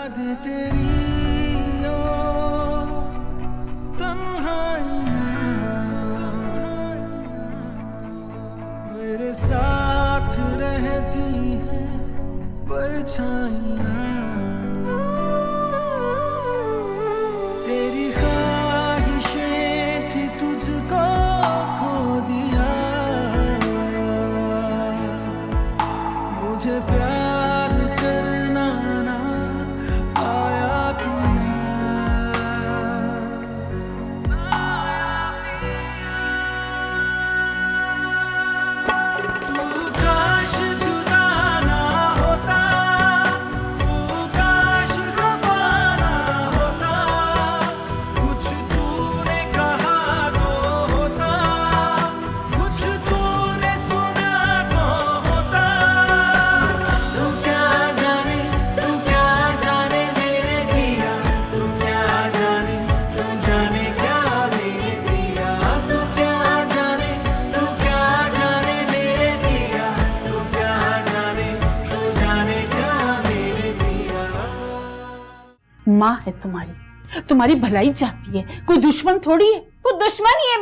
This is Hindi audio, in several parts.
याद तेरी ओ तन्हाइयाँ मेरे साथ रहती है परछाइयाँ तेरी ख्वाहिशें थी तुझको खो दिया मुझे प्यार करना ना आया तू काश जुदा ना होता तू काश खफा ना होता कुछ तूने कहा तो होता कुछ तूने सुना तो होता तू क्या जाने मेरे पिया तू क्या जाने क्या मेरे पिया तू क्या जाने मेरे पिया तू क्या जाने क्या मेरे पिया। माँ है तुम्हारी भलाई चाहती है, कोई दुश्मन थोड़ी है। वो दुश्मन ही है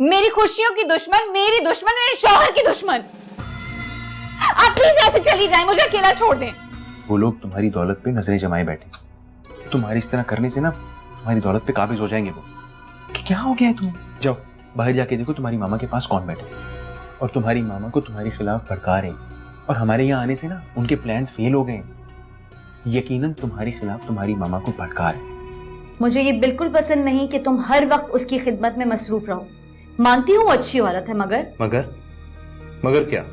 मेरी खुशियों की दुश्मन, मेरी दुश्मन, मेरे शौहर की दुश्मन। आप प्लीज ऐसे चली जाएं, मुझे अकेला छोड़ दें। वो लोग तुम्हारी दौलत पे नजरें जमाए बैठे, तुम्हारी इस तरह करने से ना तुम्हारी दौलत पे काबिज हो जाएंगे वो। कि क्या हो गया है तुम्हें? जाओ बाहर जाके देखो तुम्हारी मामा के पास कौन बैठे और तुम्हारी मामा को तुम्हारे खिलाफ भड़का रहे और हमारे यहाँ आने से ना उनके प्लान्स फेल हो गए। यकीनन तुम्हारे खिलाफ तुम्हारी मामा को भड़का रहे। मुझे ये बिल्कुल पसंद नहीं कि तुम हर वक्त उसकी खिदमत में मसरूफ रहो। मानती हूँ अच्छी औरत है, मगर क्या?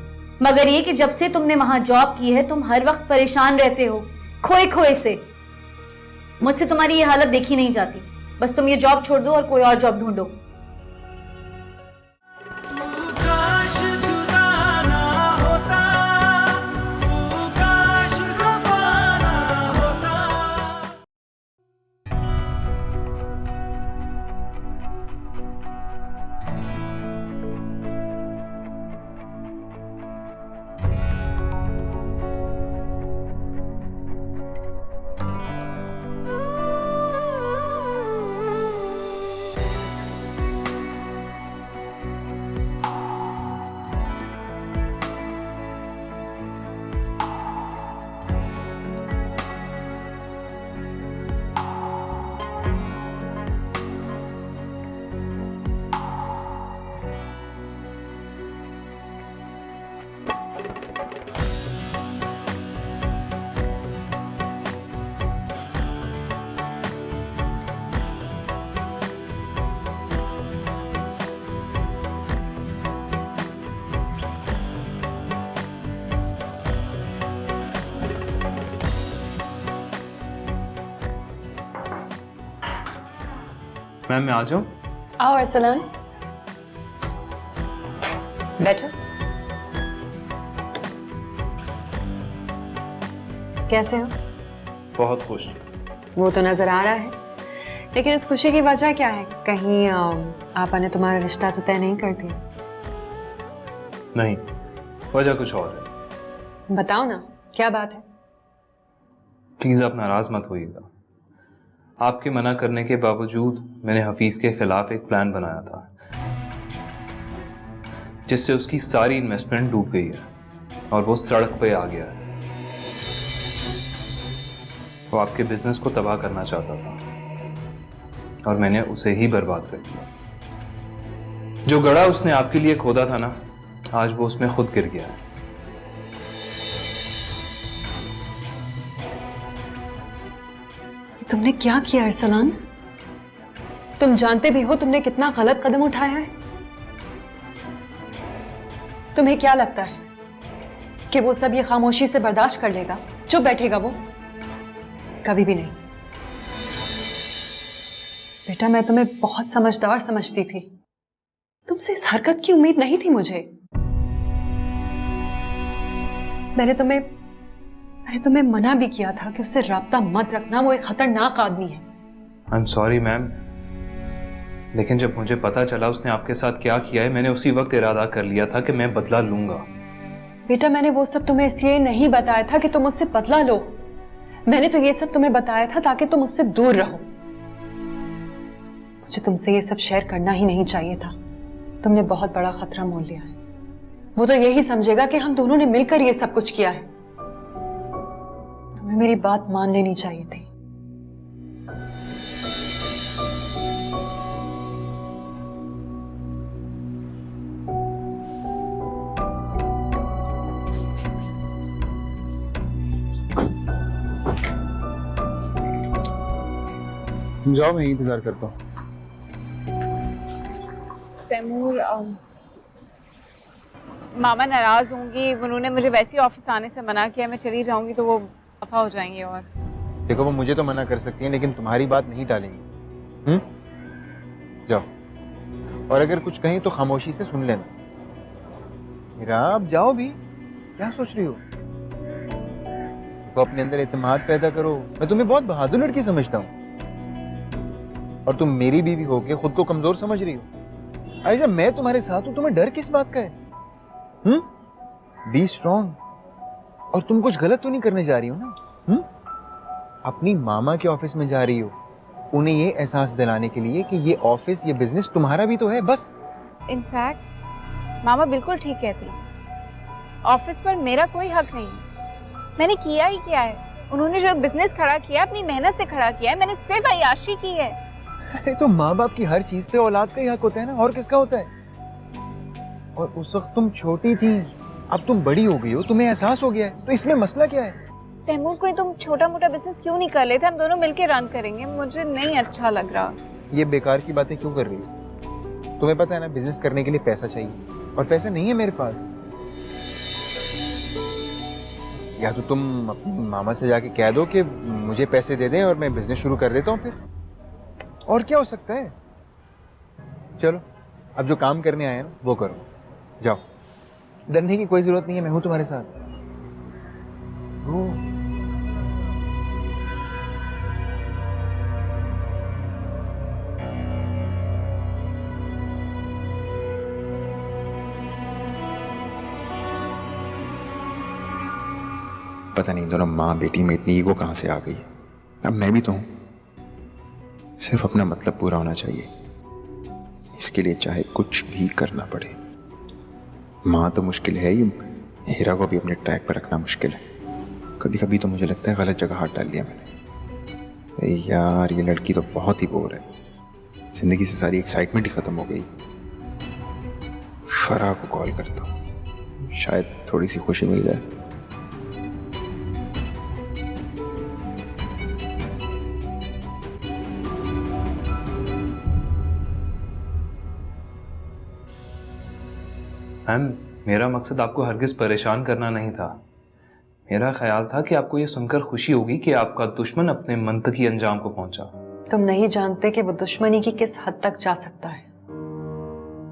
मगर ये कि जब से तुमने वहां जॉब की है तुम हर वक्त परेशान रहते हो, खोए से। मुझसे तुम्हारी ये हालत देखी नहीं जाती। बस तुम ये जॉब छोड़ दो और कोई और जॉब ढूंढो। तू काश जुदा ना होता तू काश खफा ना होता। मैम मैं आ जाऊं? आओ अरसलान, बैठो। कैसे हो? बहुत खुश। वो तो नजर आ रहा है, लेकिन इस खुशी की वजह क्या है? कहीं आपा ने तुम्हारा रिश्ता तो तय नहीं कर दिया? नहीं, वजह कुछ और है। बताओ ना, क्या बात है? प्लीज आप नाराज मत होइएगा। आपके मना करने के बावजूद मैंने हफीज के खिलाफ एक प्लान बनाया था जिससे उसकी सारी इन्वेस्टमेंट डूब गई है और वो सड़क पे आ गया है। वो आपके बिजनेस को तबाह करना चाहता था और मैंने उसे ही बर्बाद कर दिया। जो गड़ा उसने आपके लिए खोदा था ना, आज वो उसमें खुद गिर गया है। तुमने क्या किया अरसलान? तुम जानते भी हो तुमने कितना गलत कदम उठाया है। तुम्हें क्या लगता है कि वो सब ये खामोशी से बर्दाश्त कर लेगा? चुप बैठेगा वो? कभी भी नहीं। बेटा, मैं तुम्हें बहुत समझदार समझती थी, तुमसे इस हरकत की उम्मीद नहीं थी मुझे। मैंने तुम्हें मना भी किया था कि उससे राब्ता मत रखना, वो एक खतरनाक आदमी है। आई एम सॉरी मैम, लेकिन जब मुझे पता चला उसने आपके साथ क्या किया है, मैंने उसी वक्त इरादा कर लिया था कि मैं बदला लूंगा। बेटा, मैंने वो सब तुम्हें इसलिए नहीं बताया था कि तुम उससे बदला लो। मैंने तो ये सब तुम्हें बताया था ताकि तुम उससे दूर रहो। मुझे तुमसे ये सब शेयर करना ही नहीं चाहिए था। तुमने बहुत बड़ा खतरा मोल लिया है। वो तो यही समझेगा कि हम दोनों ने मिलकर ये सब कुछ किया है। तुम्हें मेरी बात मान लेनी चाहिए थी। तुम जाओ, मैं इंतजार करता हूँ। तैमूर, मामा नाराज होंगी। उन्होंने मुझे वैसे ही ऑफिस आने से मना किया। मैं चली जाऊंगी तो वो खफा हो जाएंगे। और देखो, वो मुझे तो मना कर सकती हैं, लेकिन तुम्हारी बात नहीं टालेंगी। जाओ, और अगर कुछ कहें तो खामोशी से सुन लेना। मेरा आप जाओ भी, क्या सोच रही हो? तो अपने अंदर एतमाद पैदा करो। मैं तुम्हें बहुत बहादुर लड़की समझता हूँ, और तुम मेरी बीवी होके खुद को कमजोर समझ रही हो। आयशा, मैं तुम्हारे साथ हूं, तुम्हें डर किस बात का है? Be strong. और तुम कुछ गलत तो नहीं करने जा रही हो ना? अपनी मामा के ऑफिस में जा रही हो, उन्हें ये एहसास दिलाने के लिए कि ये ऑफिस, ये बिजनेस तुम्हारा भी तो है, बस। इनफैक्ट मामा बिल्कुल ठीक कहती है। ऑफिस पर मेरा कोई हक नहीं है। मैंने किया ही क्या है? उन्होंने जो बिजनेस खड़ा किया अपनी मेहनत से खड़ा किया है। मैंने सिर्फ अय्याशी की है। अरे तो माँ बाप की हर चीज पे औलाद का ही हक होता है ना, और किसका होता है? और उस वक्त तुम छोटी थी, अब तुम बड़ी हो गई हो, तुम्हें एहसास हो गया है, तो इसमें मसला क्या है? तैमूर, कोई तुम छोटा मोटा बिजनेस क्यों नहीं कर लेते? हम दोनों मिलके रन करेंगे। मुझे नहीं अच्छा लग रहा। ये बेकार की बातें क्यों कर रही हो? तुम्हें पता है ना, बिजनेस करने के लिए पैसा चाहिए, और पैसा नहीं है मेरे पास। या तो तुम अपनी मामा से जाके कह दो कि मुझे पैसे दे दें और मैं बिजनेस शुरू कर देता हूँ, फिर और क्या हो सकता है? चलो, अब जो काम करने आए हैं ना, वो करो। जाओ, डरने की कोई जरूरत नहीं है, मैं हूं तुम्हारे साथ। पता नहीं दोनों माँ बेटी में इतनी ईगो कहां से आ गई है। अब मैं भी तो हूं, सिर्फ अपना मतलब पूरा होना चाहिए, इसके लिए चाहे कुछ भी करना पड़े। माँ तो मुश्किल है ही, हीरा को भी अपने ट्रैक पर रखना मुश्किल है। कभी कभी तो मुझे लगता है गलत जगह हाथ डाल लिया मैंने। यार, ये लड़की तो बहुत ही बोर है, जिंदगी से सारी एक्साइटमेंट ही खत्म हो गई। फराह को कॉल करता हूँ, शायद थोड़ी सी खुशी मिल जाए। मैम, मेरा मकसद आपको हरगिज परेशान करना नहीं था। मेरा ख्याल था कि आपको ये सुनकर खुशी होगी कि आपका दुश्मन अपने मंतकी अंजाम को पहुंचा। तुम नहीं जानते कि वो दुश्मनी की किस हद तक जा सकता है।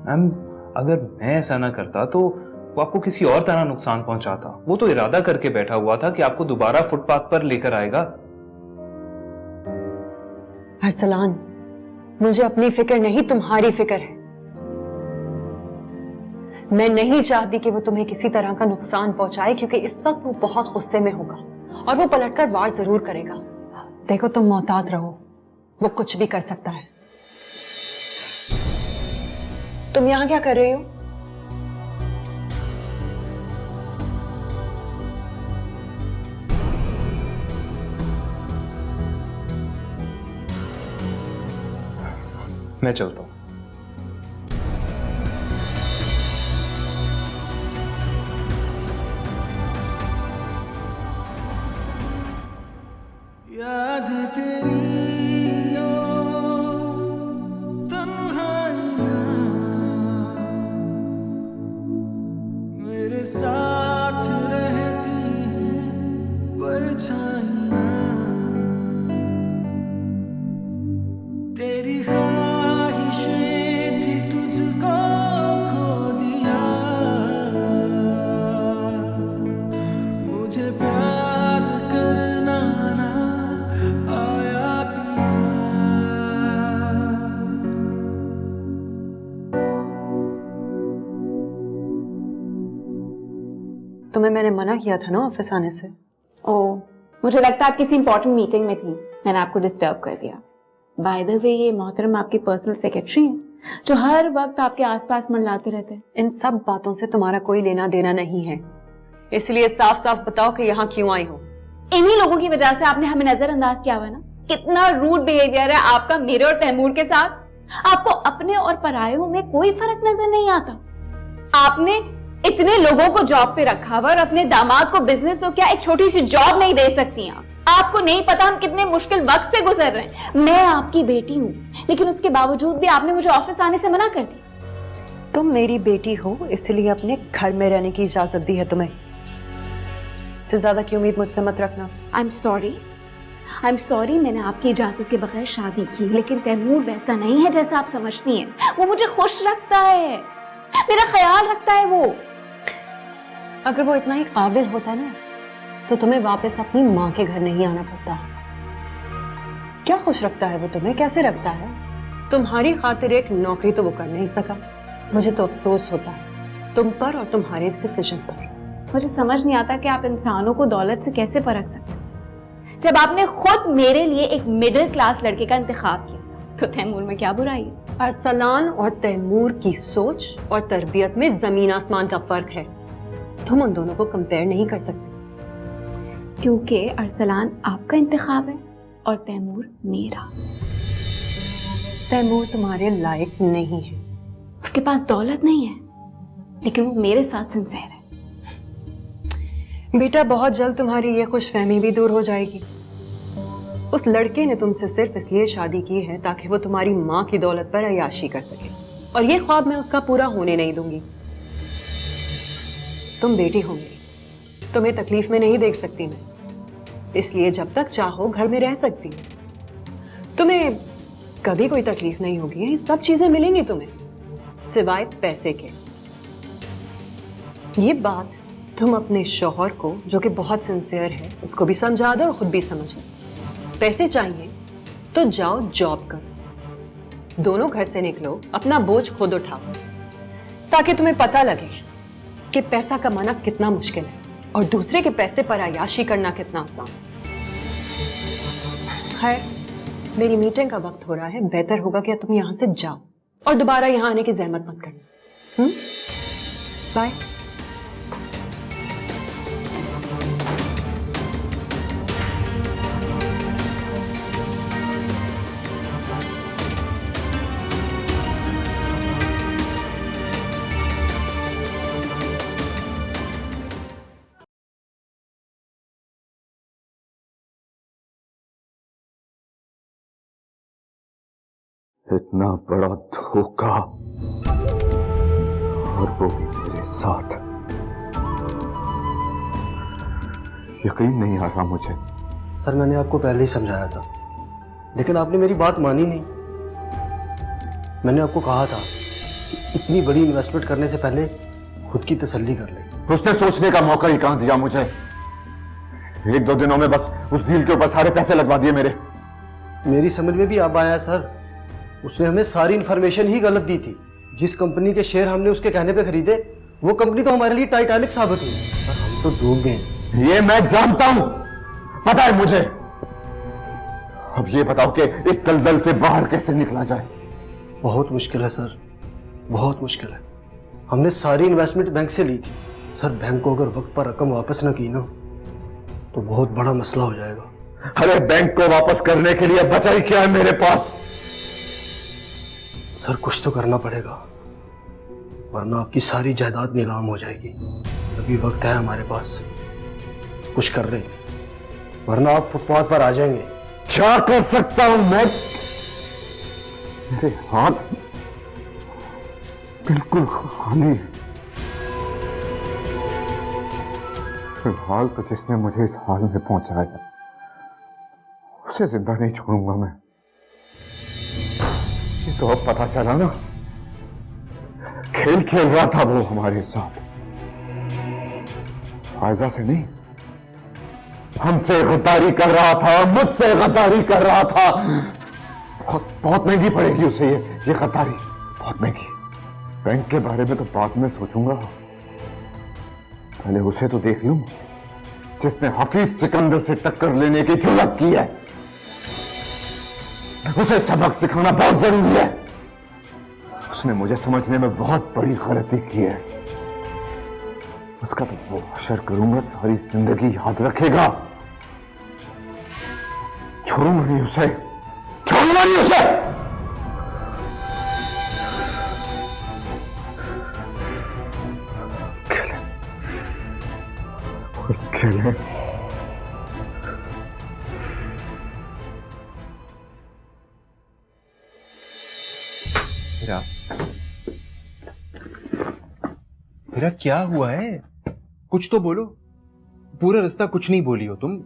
मैम, अगर मैं ऐसा ना करता तो वो आपको किसी और तरह नुकसान पहुंचाता। वो तो इरादा करके बैठा हुआ था कि आपको दोबारा फुटपाथ पर लेकर आएगा। अरसलान, मुझे अपनी फिक्र नहीं, तुम्हारी फिक्र है। मैं नहीं चाहती कि वो तुम्हें किसी तरह का नुकसान पहुंचाए, क्योंकि इस वक्त वो बहुत गुस्से में होगा और वो पलटकर वार जरूर करेगा। देखो, तुम मोहतात रहो, वो कुछ भी कर सकता है। तुम यहां क्या कर रही हो? मैं चलता हूँ। याद तेरी तन्हाइयाँ मेरे साथ रहती हैं परछाइयाँ। तेरी ख्वाहिशें थी तुझको खो दिया, मुझे प्यार करना ना आया पिया। तुम्हें मैंने मना किया था ना ऑफिस आने से। ओ, मुझे लगता है आप किसी इंपॉर्टेंट मीटिंग में थी, मैंने आपको डिस्टर्ब कर दिया। बाय द वे, ये मोहतरम आपकी पर्सनल सेक्रेटरी हैं जो हर वक्त आपके आसपास मंडलाते रहते हैं। इन सब बातों से तुम्हारा कोई लेना देना नहीं है, इसलिए साफ साफ बताओ कि यहाँ क्यों आई हो। इन्हीं लोगों की वजह से आपने हमें नजरअंदाज किया हुआ ना। कितना रूड बिहेवियर है आपका मेरे और तैमूर के साथ। आपको अपने और परायों में कोई फर्क नजर नहीं आता। आपने इतने लोगों को जॉब पे रखा हुआ और अपने दामाद को बिजनेस तो क्या एक छोटी सी जॉब नहीं दे सकती आप। आपको नहीं पता हम कितने मुश्किल वक्त से गुजर रहे हैं। मैं आपकी बेटी हूँ, लेकिन उसके बावजूद भी आपने मुझे ऑफिस आने से मना कर दिया। तुम मेरी बेटी हो, इसलिए अपने घर में रहने की इजाजत दी है तुम्हें। इससे ज्यादा की उम्मीद मुझसे मत रखना। आई एम सॉरी, मैंने आपकी इजाजत के बगैर शादी की, लेकिन तैमूर वैसा नहीं है जैसा आप समझती हैं। वो मुझे खुश रखता है, मेरा ख्याल रखता है। वो अगर वो इतना ही काबिल होता ना तो तुम्हें वापस अपनी माँ के घर नहीं आना पड़ता। क्या खुश रखता है वो तुम्हें, कैसे रखता है? तुम्हारी खातिर एक नौकरी तो वो कर नहीं सका। मुझे तो अफसोस होता है तुम पर और तुम्हारे इस डिसीजन पर। मुझे समझ नहीं आता कि आप इंसानों को दौलत से कैसे परख सकते हैं। जब आपने खुद मेरे लिए एक मिडिल क्लास लड़के का इंतखाब किया तो तैमूर में क्या बुराई है? अरसलान और तैमूर की सोच और तरबियत में जमीन आसमान का फर्क है। तुम उन दोनों को कंपेयर नहीं कर सकते। क्योंकि अरसलान आपका इंतखाब है और तैमूर मेरा। तैमूर तुम्हारे लायक नहीं है। उसके पास दौलत नहीं है, लेकिन वो मेरे साथ सिंसेयर है। बेटा, बहुत जल्द तुम्हारी ये खुशफहमी भी दूर हो जाएगी। उस लड़के ने तुमसे सिर्फ इसलिए शादी की है ताकि वो तुम्हारी माँ की दौलत पर अय्याशी कर सके, और ये ख्वाब मैं उसका पूरा होने नहीं दूंगी। तुम बेटी हो मेरी, तुम्हें तकलीफ में नहीं देख सकती मैं, इसलिए जब तक चाहो घर में रह सकती हो। तुम्हें कभी कोई तकलीफ नहीं होगी, ये सब चीजें मिलेंगी तुम्हें सिवाय पैसे के। ये बात तुम अपने शौहर को, जो कि बहुत सिंसियर है, उसको भी समझा दो और खुद भी समझ लो। पैसे चाहिए तो जाओ जॉब करो, दोनों घर से निकलो, अपना बोझ खुद उठाओ, ताकि तुम्हें पता लगे कि पैसा कमाना कितना मुश्किल है और दूसरे के पैसे पर अय्याशी करना कितना आसान। खैर, मेरी मीटिंग का वक्त हो रहा है, बेहतर होगा कि तुम यहां से जाओ और दोबारा यहां आने की जहमत मत करना। बाय। इतना बड़ा धोखा, और वो भी मेरे साथ। यकीन नहीं आ रहा मुझे। सर, मैंने आपको पहले ही समझाया था, लेकिन आपने मेरी बात मानी नहीं। मैंने आपको कहा था कि इतनी बड़ी इन्वेस्टमेंट करने से पहले खुद की तसल्ली कर ले। उसने सोचने का मौका ही कहां दिया मुझे। एक दो दिनों में बस उस डील के ऊपर सारे पैसे लगवा दिए मेरे। मेरी समझ में भी अब आया सर, उसने हमें सारी इंफॉर्मेशन ही गलत दी थी। जिस कंपनी के शेयर हमने उसके कहने पे खरीदे, वो कंपनी तो हमारे लिए टाइटैनिक साबित हुई। सर, हम तो डूब गए। ये मैं जानता हूं, पता है मुझे। अब ये बताओ कि इस दलदल से बाहर कैसे निकला जाए। बहुत मुश्किल है सर, बहुत मुश्किल है। हमने सारी इन्वेस्टमेंट बैंक से ली थी। सर, बैंक को अगर वक्त पर रकम वापस ना की ना तो बहुत बड़ा मसला हो जाएगा। अरे, बैंक को वापस करने के लिए बचा ही क्या है मेरे पास। सर, कुछ तो करना पड़ेगा, वरना आपकी सारी जायदाद नीलाम हो जाएगी। अभी वक्त है हमारे पास, कुछ कर रहे, वरना आप फुटपाथ पर आ जाएंगे। क्या कर सकता हूं मैं? मेरे हाथ बिल्कुल खाली है। फिलहाल तो जिसने मुझे इस हाल में पहुंचाया उसे जिंदा नहीं छोड़ूंगा मैं। ये तो अब पता चला ना, खेल खेल रहा था वो हमारे साथ। फायजा से नहीं, हमसे गद्दारी कर रहा था, मुझसे गद्दारी कर रहा था। बहुत बहुत महंगी पड़ेगी उसे ये गद्दारी, बहुत महंगी। बैंक के बारे में तो बाद में सोचूंगा, पहले उसे तो देख लूं जिसने हफीज सिकंदर से टक्कर लेने की जुर्रत की है, उसे सबक सिखाना बहुत जरूरी है। उसने मुझे समझने में बहुत बड़ी गलती की है। उसका तो वो हशर करूंगा, सारी जिंदगी याद रखेगा। छोड़ूंगा नहीं उसे, छोड़ूंगा नहीं उसे। खेले मेरा क्या हुआ है? कुछ तो बोलो। पूरा रास्ता कुछ नहीं बोली हो तुम।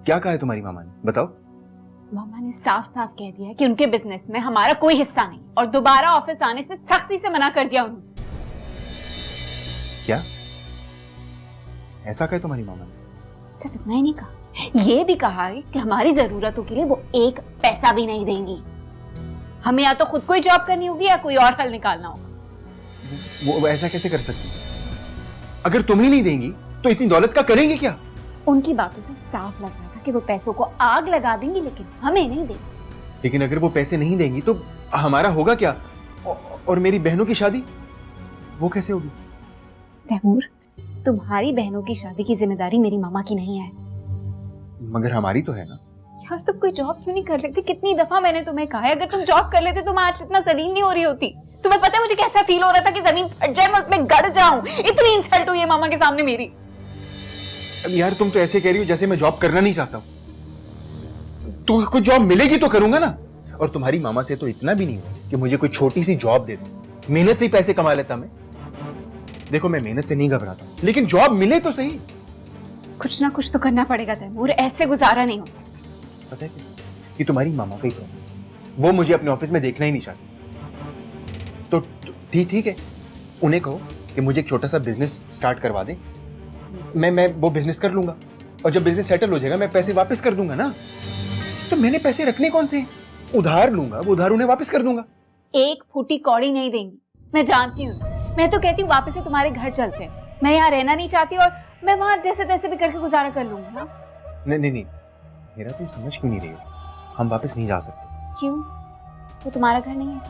क्या कहा है तुम्हारी मामा ने, बताओ। मामा ने साफ साफ कह दिया है कि उनके बिजनेस में हमारा कोई हिस्सा नहीं और दोबारा ऑफिस आने से सख्ती से मना कर दिया उन्होंने। क्या ऐसा कहा तुम्हारी मामा ने? सिर्फ इतना ही नहीं कहा, ये भी कहा है कि हमारी जरूरतों के लिए वो एक पैसा भी नहीं देंगी। हमें या तो खुद कोई जॉब करनी होगी या कोई और हल निकालना होगा। वो ऐसा कैसे कर सकती? अगर तुम ही नहीं देंगी तो इतनी दौलत का करेंगे क्या? उनकी बातों से साफ लग रहा था कि वो पैसों को आग लगा देंगी, लेकिन हमें नहीं देंगी। लेकिन अगर वो पैसे नहीं देंगी तो हमारा होगा क्या? और मेरी बहनों की शादी वो कैसे होगी? तैमूर, तुम्हारी बहनों की शादी की जिम्मेदारी मेरी मामा की नहीं है। मगर हमारी तो है ना। यार तुम कोई जॉब क्यों नहीं कर लेते? कितनी दफा मैंने तुम्हें कहा है, अगर तुम जॉब कर लेते तो मैं आज इतना जलील नहीं हो रही होती। तुम्हें पता है मुझे कैसा फील हो रहा था कि जमीन फट जाए, मैं उसमें गड़ जाऊं। इतनी इंसल्ट हुई है मामा के सामने मेरी। अब यार तुम तो ऐसे कह रही हो जैसे मैं जॉब करना नहीं चाहता हूं। तो कोई जॉब मिलेगी तो करूंगा ना। और तुम्हारी मामा से तो इतना भी नहीं हो कि मुझे कोई छोटी सी जॉब दे दो। मेहनत से ही पैसे कमा लेता मैं। देखो मैं मेहनत से नहीं घबराता, लेकिन जॉब मिले तो सही। कुछ ना कुछ तो करना पड़ेगा तैमूर, ऐसे गुजारा नहीं हो सकता। पता है कि तुम्हारी मामा का ही प्रॉब्लम, वो मुझे अपने ऑफिस में देखना ही नहीं चाहती। तो ठीक है, उन्हें कहो कि मुझे एक छोटा सा बिजनेस स्टार्ट करवा दें। मैं वो बिजनेस कर लूंगा और जब बिजनेस सेटल हो जाएगा मैं पैसे वापस कर दूंगा ना। तो मैंने पैसे रखने कौन से? उधार लूंगा, वो उधार उन्हें वापस कर दूंगा। एक फूटी कौड़ी नहीं देंगी, मैं जानती हूँ। मैं तो कहती हूँ वापस से तुम्हारे घर चलते हैं। मैं यहाँ रहना नहीं चाहती और मैं वहां जैसे तैसे भी करके गुजारा कर लूंगी। हाँ? नहीं, मेरा तुम समझ क्यों नहीं रही हो? हम वापस नहीं जा सकते। क्यों? वो तुम्हारा घर नहीं है?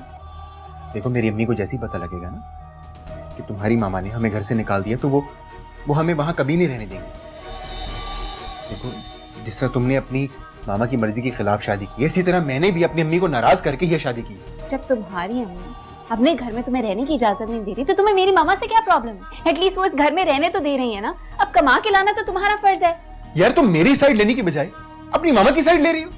देखो मेरी अम्मी को जैसे ही पता लगेगा ना कि तुम्हारी मामा ने हमें घर से निकाल दिया तो वो हमें वहां कभी नहीं रहने देंगे। देखो जिस तरह तुमने अपनी मामा की मर्जी के खिलाफ शादी की, इसी तरह मैंने भी अपनी अम्मी को नाराज करके यह शादी की। जब तुम्हारी अम्मी अपने घर में तुम्हें रहने की इजाजत नहीं दे रही तो तुम्हें मेरी मामा से क्या प्रॉब्लम है? एटलीस्ट वो इस घर में रहने तो दे रही है ना। अब कमा के लाना तो तुम्हारा फर्ज है। यार तुम मेरी साइड लेने की बजाय अपनी मामा की साइड ले रही हो।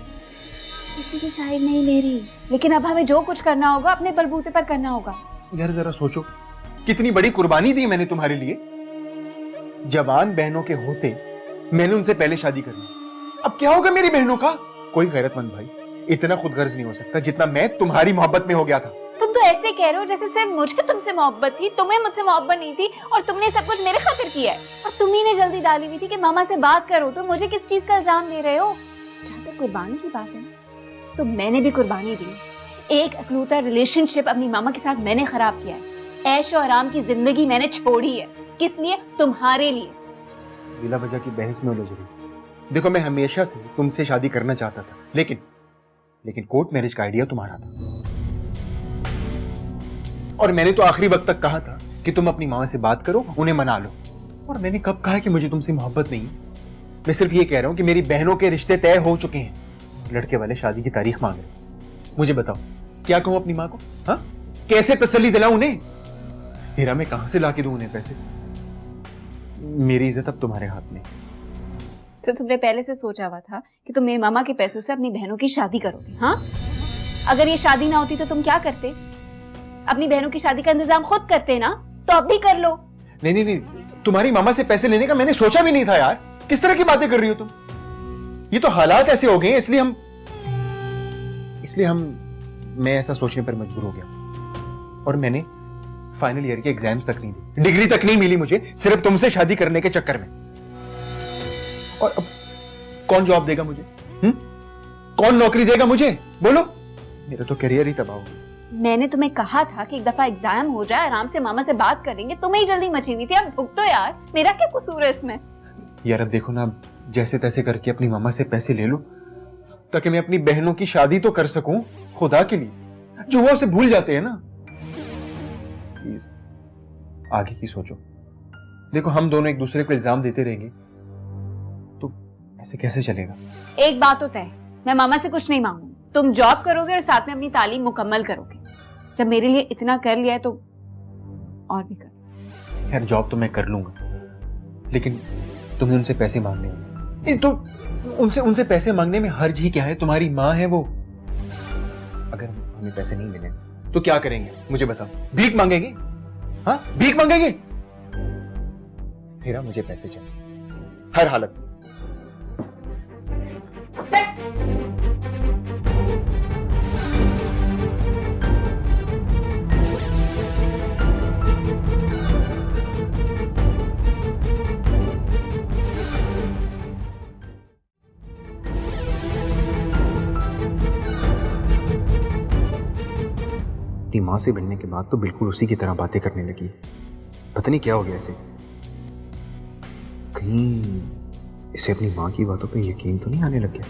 किसी की साइड नहीं ले रही, लेकिन अब हमें जो कुछ करना होगा अपने बलबूते पर करना होगा। यार जरा सोचो, कितनी बड़ी कुर्बानी दी मैंने तुम्हारे लिए। जवान बहनों के होते मैंने उनसे पहले शादी कर ली। अब क्या होगा मेरी बहनों का? कोई गैरतमंद भाई इतना खुदगर्ज नहीं हो सकता जितना मैं तुम्हारी मोहब्बत में हो गया था। तुम तो ऐसे कह रहे हो जैसे सिर्फ मुझे तुमसे मोहब्बत थी, तुम्हें मुझसे मोहब्बत नहीं थी और तुमने सब कुछ मेरे खातिर किया है। और तुम्ही ने जल्दी डाली हुई थी कि मामा से बात करो, तो मुझे किस चीज का इल्जाम दे रहे हो? जहाँ तक कुर्बानी की बात है तो मैंने भी कुर्बानी दी। एक अकलौता रिलेशनशिप अपनी मामा के साथ मैंने खराब किया है। ऐश और आराम की जिंदगी मैंने छोड़ी है। किस लिए? तुम्हारे लिए। बिला वजह की बहस में उलझ रही। देखो मैं हमेशा से तुमसे शादी करना चाहता था, लेकिन कोर्ट मैरिज का आइडिया तुम्हारा था। और मैंने तो आखिरी वक्त तक कहा था कि तुम अपनी मामा से बात करो, उन्हें मना लो। और मैंने कब कहा कि मुझे तुमसे मोहब्बत नहीं? मैं सिर्फ ये कह रहा हूं कि मेरी बहनों के रिश्ते तय हो चुके हैं। लड़के वाले शादी की तारीख मांग रहे। मुझे बताओ क्या कहूं अपनी माँ को? हाँ, कैसे तसल्ली दिलाऊं उन्हें? हीरा मैं कहां से लाके दूं उन्हें पैसे? मेरी इज्जत अब तुम्हारे हाथ में। तो तुमने पहले से सोचा हुआ था कि तुम मेरे मामा के पैसों से अपनी बहनों की शादी करोगे? हाँ, अगर ये शादी ना होती तो तुम क्या करते? अपनी बहनों की शादी का इंतजाम खुद करते ना, तो अब भी कर लो। नहीं, तुम्हारी मामा से पैसे लेने का मैंने सोचा भी नहीं था यार। किस तरह की बातें कर रही हो तुम? ये तो हालात ऐसे हो गए इसलिए मैं ऐसा सोचने पर मजबूर हो गया। और मैंने फाइनल ईयर के एग्जाम्स तक नहीं दी, डिग्री तक नहीं मिली मुझे, सिर्फ तुमसे शादी करने के चक्कर में। और अब कौन जॉब देगा मुझे? कौन नौकरी देगा मुझे? बोलो। मेरा तो करियर ही तबाह हो गया। मैंने तुम्हें कहा था कि एक दफा एग्जाम हो जाए, आराम से मामा से बात करेंगे। तुम्हें ही जल्दी मची हुई थी, अब भुगतो यार। मेरा क्या कसूर है इसमें? यार अब देखो ना, जैसे तैसे करके अपनी मामा से पैसे ले लो ताकि मैं अपनी बहनों की शादी तो कर सकूं, खुदा के लिए, जो वो उसे भूल जाते हैं ना। प्लीज आगे की सोचो। देखो हम दोनों एक दूसरे को इल्जाम देते रहेंगे तो ऐसे कैसे चलेगा? एक बात तो तय, मैं मामा से कुछ नहीं मांगूंगी। तुम जॉब करोगे और साथ में अपनी तालीम मुकम्मल करोगे। जब मेरे लिए इतना कर लिया है तो और भी कर। यार जॉब तो मैं कर लूंगा, लेकिन तुम्हें उनसे पैसे मांगने हैं तो उनसे पैसे मांगने में हर्ज ही क्या है? तुम्हारी माँ है वो। अगर हमें पैसे नहीं मिले तो क्या करेंगे मुझे बताओ? भीख मांगेंगे? हाँ भीख मांगेंगे? हीरा मुझे पैसे चाहिए हर हालत में। अपनी माँ से मिलने के बाद तो बिल्कुल उसी की तरह बातें करने लगी। पता नहीं क्या हो गया इसे। कहीं इसे अपनी माँ की बातों पे यकीन तो नहीं आने लग गया?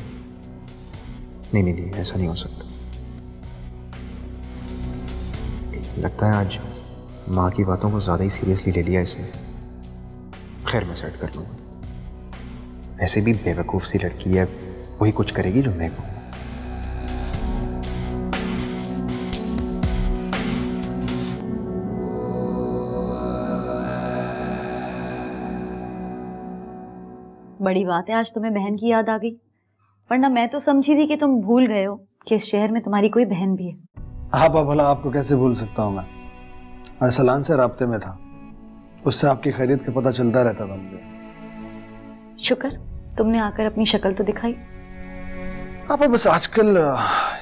नहीं नहीं नहीं, ऐसा नहीं हो सकता। लगता है आज माँ की बातों को ज्यादा ही सीरियसली ले लिया इसने। खैर मैं सेट कर लूंगा। ऐसे भी बेवकूफ सी लड़की है, वही कुछ करेगी जो मैं कहूँ। बड़ी बात है, आज तुम्हें बहन की याद आ गई, वरना मैं तो समझी थी कि तुम भूल गए हो कि इस शहर में तुम्हारी कोई बहन भी है। आप भला आपको कैसे भूल सकता हूँ मैं? अरसलान से राब्ते में था, उससे आपकी खैरियत का पता चलता रहता था मुझे। शुक्र तुमने आकर अपनी शक्ल तो दिखाई। आप बस आजकल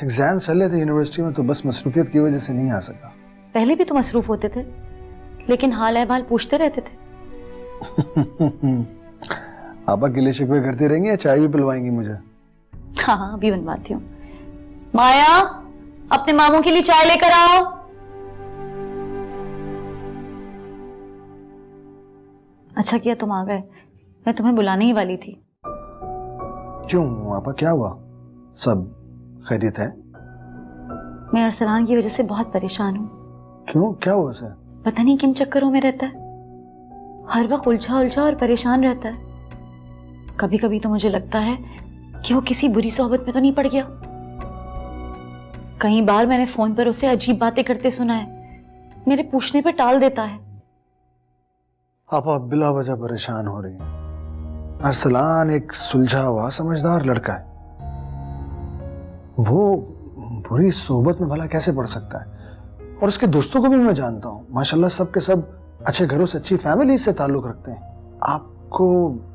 एग्जाम चल रहे थे यूनिवर्सिटी में, तो बस मसरूफियत की वजह से नहीं आ सका। पहले भी तो मसरूफ होते थे, लेकिन हाल अहवाल पूछते रहते थे। आपा गिले शिकवे करती रहेंगी या चाय भी पिलवाएंगी मुझे? हाँ हाँ अभी बनवाती हूँ। माया अपने मामू के लिए चाय लेकर आओ। अच्छा किया तुम आ गए, मैं तुम्हें बुलाने ही वाली थी। क्यों आपा, क्या हुआ? सब खैरियत है? मैं अरसलान की वजह से बहुत परेशान हूँ। क्यों, क्या हुआ उसे? पता नहीं किन चक्करों में रहता है, हर वक्त उलझा उलझा और परेशान रहता है। कभी कभी तो मुझे लगता है कि वो किसी बुरी सोहबत में तो नहीं पड़ गया। कई बार मैंने फोन पर उसे अजीब बातें करते सुना है, मेरे पूछने पर टाल देता है। आप बिला वजह परेशान हो रही हैं। अरसलान एक सुलझा हुआ समझदार लड़का है, वो बुरी सोहबत में भला कैसे पड़ सकता है? और उसके दोस्तों को भी मैं जानता हूँ, माशाल्लाह सब के सब अच्छे घरों से, अच्छी फैमिली से ताल्लुक रखते हैं। आपको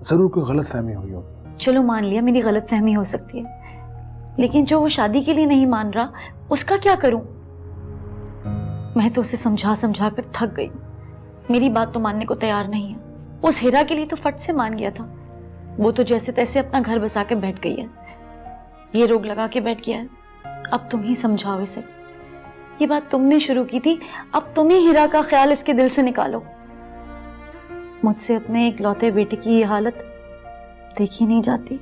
जरूर कोई गलत फहमी हुई होगी। चलो मान लिया मेरी गलत फहमी हो सकती है, लेकिन जो वो शादी के लिए नहीं मान रहा उसका क्या करूं? मैं तो उसे समझा समझा कर थक गई, मेरी बात तो मानने को तैयार नहीं है। उस हीरा के लिए तो फट से मान गया था, वो तो जैसे तैसे अपना घर बसा के बैठ गई है, ये रोग लगा के बैठ गया है। अब तुम ही समझाओ इसे, ये बात तुमने शुरू की थी, अब तुम ही हीरा का ख्याल इसके दिल से निकालो। मुझसे अपने इकलौते बेटे की ये हालत देखी नहीं जाती।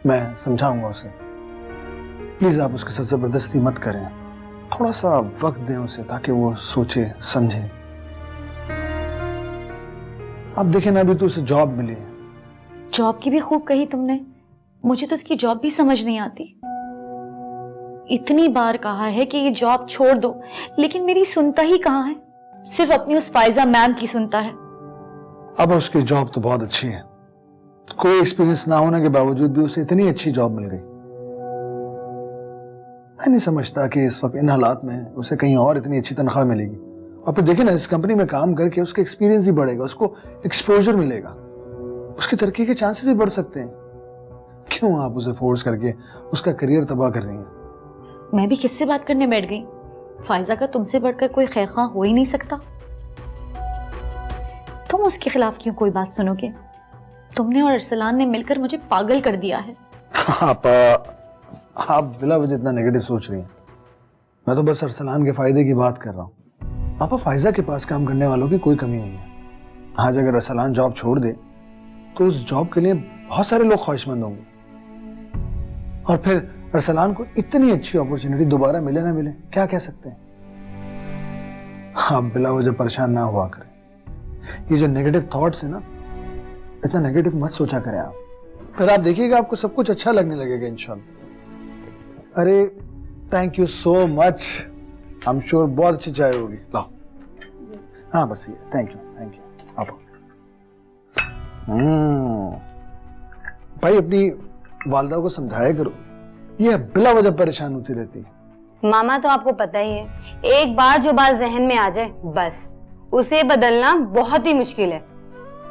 मैं समझाऊंगा उसे, प्लीज आप उसके साथ जबरदस्ती मत करें, थोड़ा सा वक्त दें उसे ताकि वो सोचे समझे। आप देखें ना, अभी तो उसे जॉब मिली है। जॉब की भी खूब कही तुमने, मुझे तो इसकी जॉब भी समझ नहीं आती। इतनी बार कहा है कि ये जॉब छोड़ दो, लेकिन मेरी सुनता ही कहाँ है, सिर्फ अपनी उस फायजा मैम की सुनता है। अब उसकी जॉब तो बहुत अच्छी है, कोई एक्सपीरियंस ना होने के बावजूद भी उसे इतनी अच्छी जॉब मिल गई। मैं नहीं समझता कि इस वक्त इन हालात में उसे कहीं और इतनी अच्छी तनख्वाह मिलेगी। और फिर देखिए ना, इस कंपनी में काम करके उसका एक्सपीरियंस भी बढ़ेगा, उसको एक्सपोजर मिलेगा, उसकी तरक्की के चांसेस भी बढ़ सकते हैं। क्यों आप उसे फोर्स करके उसका करियर तबाह कर रही हैं? मैं भी किससे बात करने बैठ गई? फायजा का तुमसे बढ़कर कोई खैरख्वाह हो ही नहीं सकता। तुम उसके खिलाफ क्यों कोई बात सुनोगे? तुमने और अरसलान ने मिलकर मुझे पागल कर दिया है। आप बिला वजह इतना नेगेटिव सोच रही हैं। मैं तो बस अरसलान के फायदे की बात कर रहा हूँ। पापा, फायजा के पास काम करने वालों की कोई कमी नहीं है। आज अगर अरसलान जॉब छोड़ दे तो उस जॉब के लिए बहुत सारे लोग ख्वाहिशमंद होंगे, और फिर अरसलान को इतनी अच्छी अपॉर्चुनिटी दोबारा मिले ना मिले, क्या कह सकते हैं। आप बिला वजह परेशान ना हुआ करें। ये जो नेगेटिव थॉट्स है ना, इतना नेगेटिव मत सोचा करें आप, फिर आप देखिएगा आपको सब कुछ अच्छा लगने लगेगा इंशाल्लाह। अरे thank you so much, I am sure बहुत अच्छी चाय होगी। लाओ, हाँ बस ये, थैंक यू आप। भाई अपनी वालदा को समझाया करो, ये बिला वजह परेशान होती रहती है। मामा तो आपको पता ही है, एक बार जो बात जहन में आ जाए बस उसे बदलना बहुत ही मुश्किल है।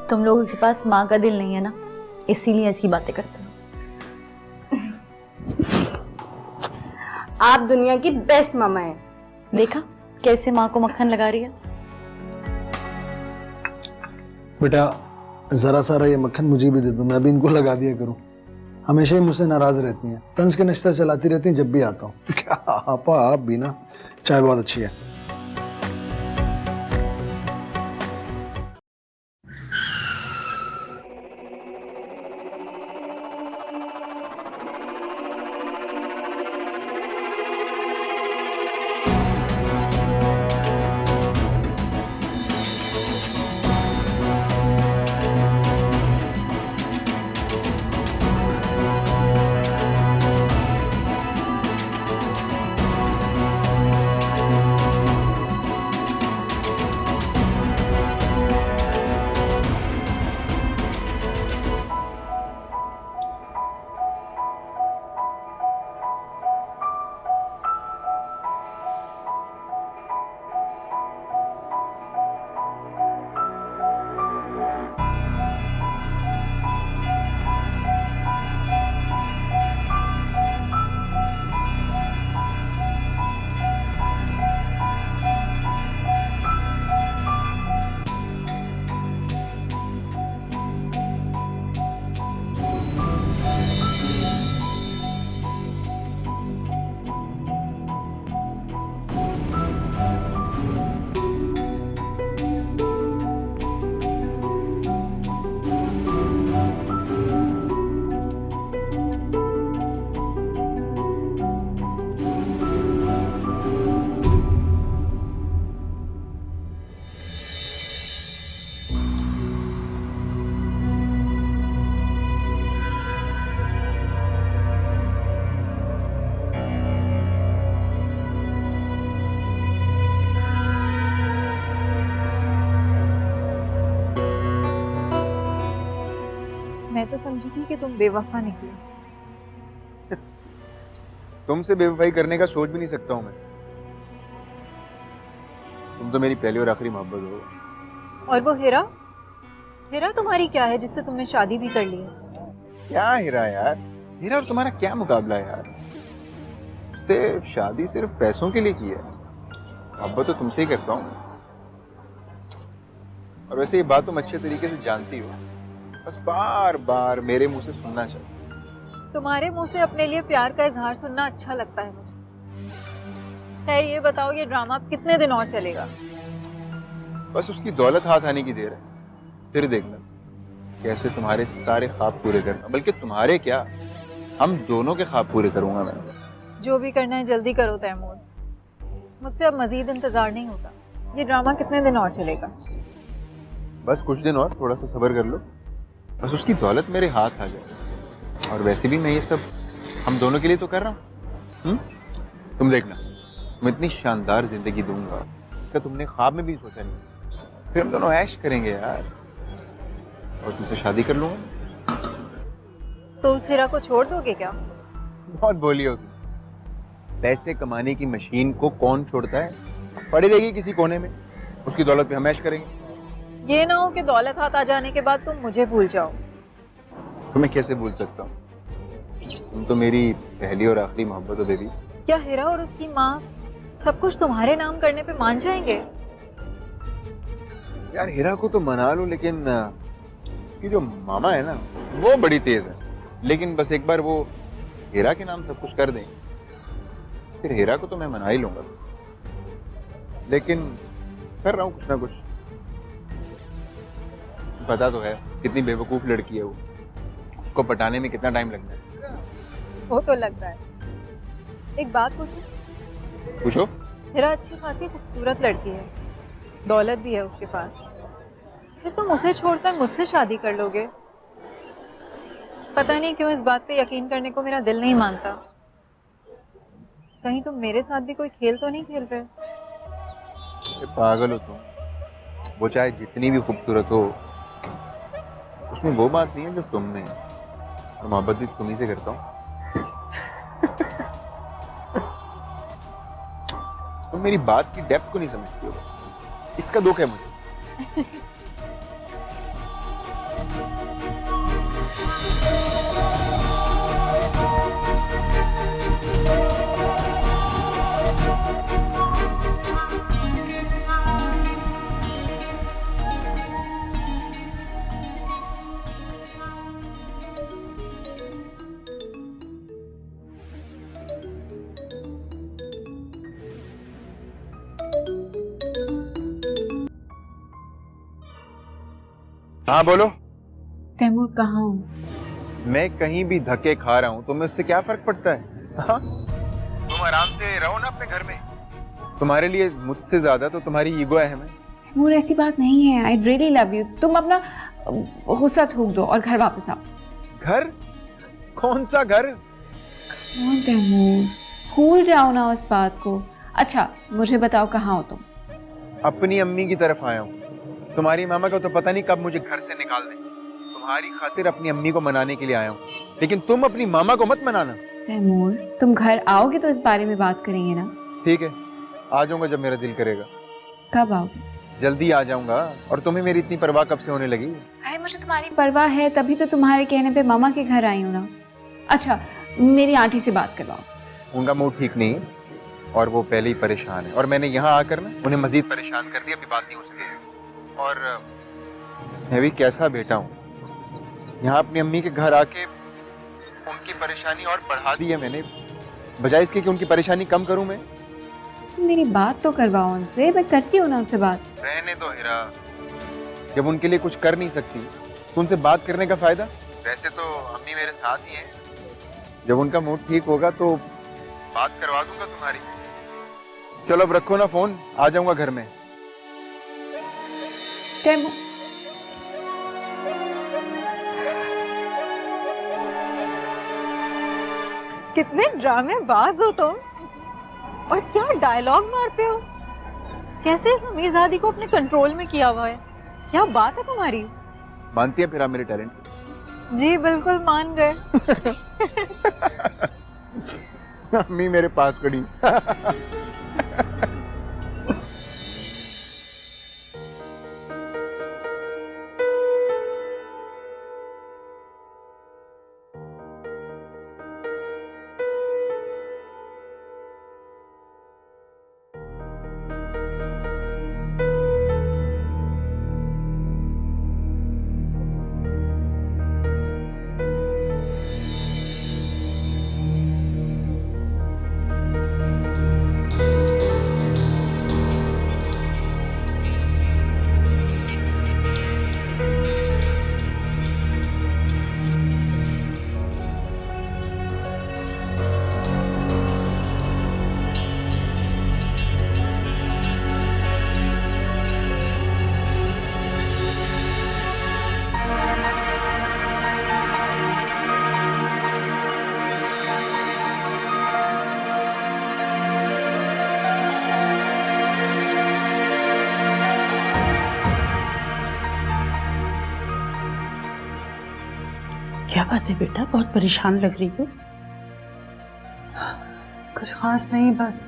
तुम लोगों के पास माँ का दिल नहीं है ना, इसीलिए ऐसी बातें करते हो। आप दुनिया की बेस्ट मामा है। देखा कैसे माँ को मक्खन लगा रही है। बेटा जरा सारा ये मक्खन मुझे भी दे दो, मैं भी इनको लगा दिया करूं। हमेशा ही मुझसे नाराज रहती हैं, तंज के नश्ता चलाती रहती हैं जब भी आता हूँ। क्या आपा, आप भी ना, चाय बहुत अच्छी है। मैं तो समझी थी कि तुम बेवफा निकले। तुमसे बेवफाई करने का सोच भी नहीं सकता हूं मैं। तुम तो मेरी पहली और आखिरी मोहब्बत हो। और वो हीरा, हीरा तुम्हारी क्या है जिससे तुमने शादी भी कर ली है? क्या हीरा यार, हीरा और तुम्हारा क्या मुकाबला है यार। उससे शादी सिर्फ पैसों के लिए की है, मोहब्बत तो तुमसे ही करता हूँ। और वैसे ये बात तुम अच्छे तरीके से जानती हो, बस बार बार मेरे मुंह से सुनना चाहिए। तुम्हारे मुंह से अपने लिए प्यार का इजहार सुनना अच्छा लगता है मुझे। खैर ये बताओ, ये ड्रामा कितने दिन और चलेगा? बस उसकी दौलत हाथ आने की देर है, फिर देखना कैसे तुम्हारे सारे ख्वाब पूरे करना। बल्कि तुम्हारे क्या, हम दोनों के ख्वाब पूरे करूंगा मैं। जो भी करना है जल्दी करो तैमूर, मुझसे अब मजीद इंतजार नहीं होता। ये ड्रामा कितने दिन और चलेगा? बस कुछ दिन और, थोड़ा सा सब्र कर लो, बस उसकी दौलत मेरे हाथ आ जाए। और वैसे भी मैं ये सब हम दोनों के लिए तो कर रहा हूँ। तुम देखना, मैं इतनी शानदार जिंदगी दूंगा, इसका तुमने ख्वाब में भी सोचा नहीं। फिर हम दोनों ऐश करेंगे यार, और तुमसे शादी कर लूंगा। तो उस हीरा को छोड़ दोगे क्या? बहुत बोली हो तुम। पैसे कमाने की मशीन को कौन छोड़ता है? पड़ी रहेगी किसी कोने में, उसकी दौलत पे हम ऐश करेंगे। ये ना हो कि दौलत हाथ आ जाने के बाद तुम मुझे भूल जाओ। तो मैं कैसे भूल सकता हूँ? तुम तो मेरी पहली और आखिरी मोहब्बत हो बेबी। क्या हीरा और उसकी माँ सब कुछ तुम्हारे नाम करने पे मान जाएंगे? यार हीरा को तो मना लो, लेकिन उसकी जो मामा है ना, वो बड़ी तेज है। लेकिन बस एक बार वो हीरा के नाम सब कुछ कर दें, फिर हीरा को तो मैं मना ही लूंगा। लेकिन कर रहा हूँ कुछ ना कुछ। पता तो है कितनी बेवकूफ लड़की है वो, उसको पटाने में कितना टाइम लगता है। वो तो लग रहा है। एक बात पूछूं? पूछो। हिरा अच्छी खासी खूबसूरत लड़की है, दौलत भी है उसके पास, फिर तुम उसे छोड़कर मुझसे शादी कर लोगे? पता नहीं क्यों इस बात पे यकीन करने को मेरा दिल नहीं मानता। कहीं तुम मेरे साथ भी कोई खेल तो नहीं खेल रहे? पागल हो तुम, वो चाहे जितनी भी खूबसूरत हो उसमें वो बात नहीं है जो तुम में है, और मोहब्बत भी तुम ही से करता हूँ। तुम मेरी बात की डेप्थ को नहीं समझती हो, बस इसका दुख है मुझे। हाँ बोलो। तैमूर कहाँ हो? मैं कहीं भी धक्के खा रहा हूँ तो मैं उससे क्या फर्क पड़ता है? हाँ? तुम आराम से रहो ना अपने घर में, तुम्हारे लिए मुझसे ज्यादा तो तुम्हारी ईगो अहम है। तैमूर ऐसी बात नहीं है, आई रियली लव यू। तुम अपना गुस्सा थूक दो और घर वापस आओ। घर? कौन सा घर? कौन तैमूर, भूल जाओ ना उस बात को। अच्छा मुझे बताओ कहाँ हो तुम? अपनी अम्मी की तरफ आया हूँ। तुम्हारी मामा को तो पता नहीं कब मुझे घर से निकाल दें। तुम्हारी खातिर अपनी अम्मी को मनाने के लिए आया हूँ, लेकिन तुम अपनी मामा को मत मनाना। तैमूर तुम घर आओगे तो इस बारे में बात करेंगे ना? ठीक है, आ जाऊंगा जब मेरा दिल करेगा। कब आओगे? जल्दी आ जाऊंगा। और तुम्हें मेरी इतनी परवाह कब से होने लगी? अरे मुझे तुम्हारी परवाह है, तभी तो तुम्हारे कहने पे मामा के घर आई हूँ ना। अच्छा मेरी आंटी से बात करवाओ। उनका मूड ठीक नहीं है और वो पहले ही परेशान है, और मैंने यहाँ आकर ना उन्हें मजीद परेशान कर दिया। अभी बात नहीं हो सकेगी। और मैं भी कैसा बेटा हूँ, यहाँ अपनी अम्मी के घर आके उनकी परेशानी और बढ़ा दी है मैंने, बजाय इसके कि उनकी परेशानी कम करूँ मैं। मेरी बात तो करवाओ उनसे, मैं करती हूँ ना उनसे बात। रहने दो हिरा, जब उनके लिए कुछ कर नहीं सकती तो उनसे बात करने का फायदा? वैसे तो अम्मी मेरे साथ ही हैं, जब उनका मूड ठीक होगा तो बात करवा दूंगा तुम्हारी। चलो अब रखो ना फोन, आ जाऊंगा घर में। तैमूर कितने ड्रामेबाज हो तुम, और क्या डायलॉग मारते हो। कैसे इस अमीरजादी को अपने कंट्रोल में किया हुआ है? क्या बात है तुम्हारी? मानती है फिर आप मेरे टैलेंट? जी बिल्कुल मान गए। अम्मी मेरे पास खड़ी। क्या बात है बेटा, बहुत परेशान लग रही हो? कुछ खास नहीं, बस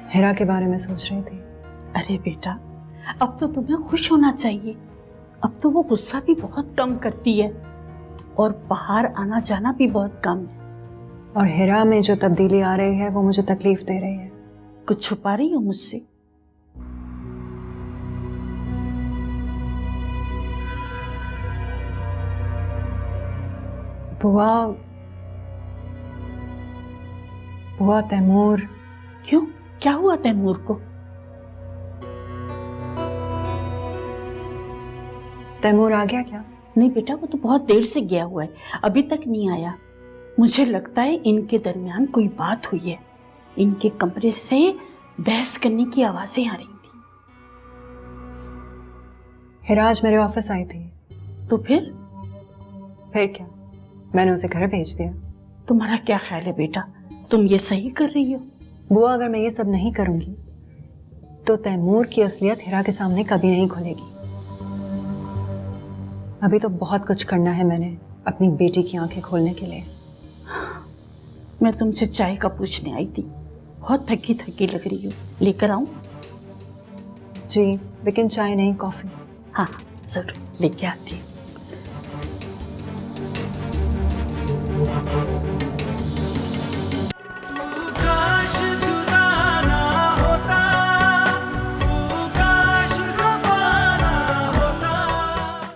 हिरा के बारे में सोच रही थी। अरे बेटा, अब तो तुम्हें खुश होना चाहिए। अब तो वो गुस्सा भी बहुत कम करती है और बाहर आना जाना भी बहुत कम है। और हिरा में जो तब्दीली आ रही है वो मुझे तकलीफ दे रही है। कुछ छुपा रही हो मुझसे? बुआ, बुआ तैमूर। क्यों, क्या हुआ तैमूर को? तैमूर आ गया क्या? नहीं बेटा, वो तो बहुत देर से गया हुआ है, अभी तक नहीं आया। मुझे लगता है इनके दरमियान कोई बात हुई है। इनके कमरे से बहस करने की आवाजें आ रही थी। हिराज मेरे ऑफिस आई थी। तो फिर क्या, मैंने उसे घर भेज दिया। तुम्हारा क्या ख्याल है बेटा, तुम ये सही कर रही हो? बुआ, अगर मैं ये सब नहीं करूंगी तो तैमूर की असलियत हिरा के सामने कभी नहीं खुलेगी। अभी तो बहुत कुछ करना है मैंने अपनी बेटी की आंखें खोलने के लिए। मैं तुमसे चाय का पूछने आई थी, बहुत थकी थकी लग रही हो, लेकर आऊं? जी, लेकिन चाय नहीं, कॉफी। हाँ जरूर लेके आती हूँ।